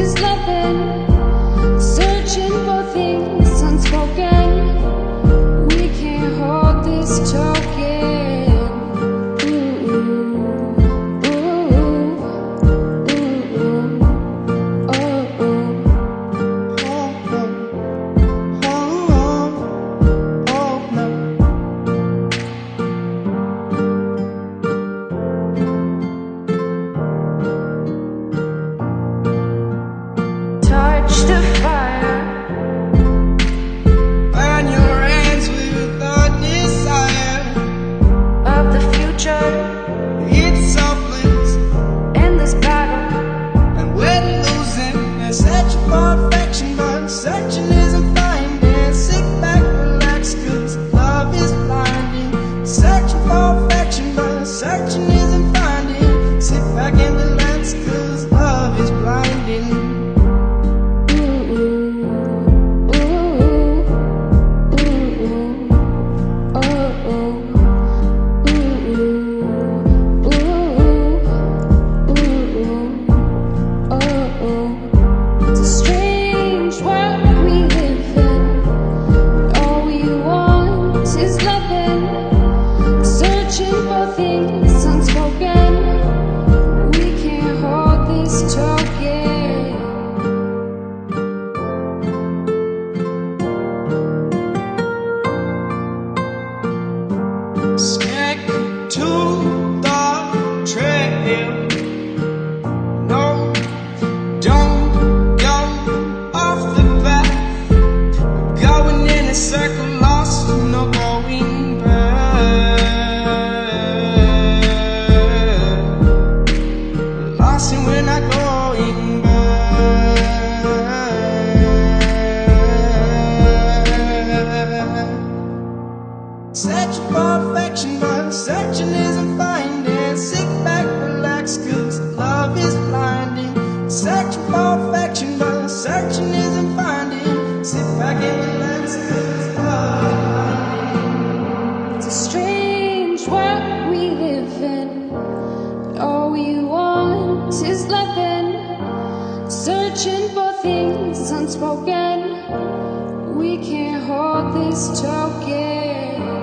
is loving, searching for things unspoken. We can't hold this token. Ooh, ooh, ooh, ooh, oh, touch the fire, burn your hands with the desire of the future it's selfless, in this battle. and we're losing and searching for affection, but searching isn't finding. Sit back, relax, 'cause love is blinding. Searching for affection, but searching isn't finding. Sit back and relax, 'cause love is blinding. It's a strange world we live in. All we want is loving, searching for things unspoken. We can't hold this token. Stick to the trail. No, don't go off the path. Going in a circle, lost, no going back. Lost and we're not going back. Searching for affection, but searching isn't finding. Sit back, relax, 'cause love is blinding. Searching for affection, but searching isn't finding. Sit back and relax, 'cause love is blinding. It's a strange world we live in. All we want is loving, searching for things unspoken. We can't hold this token.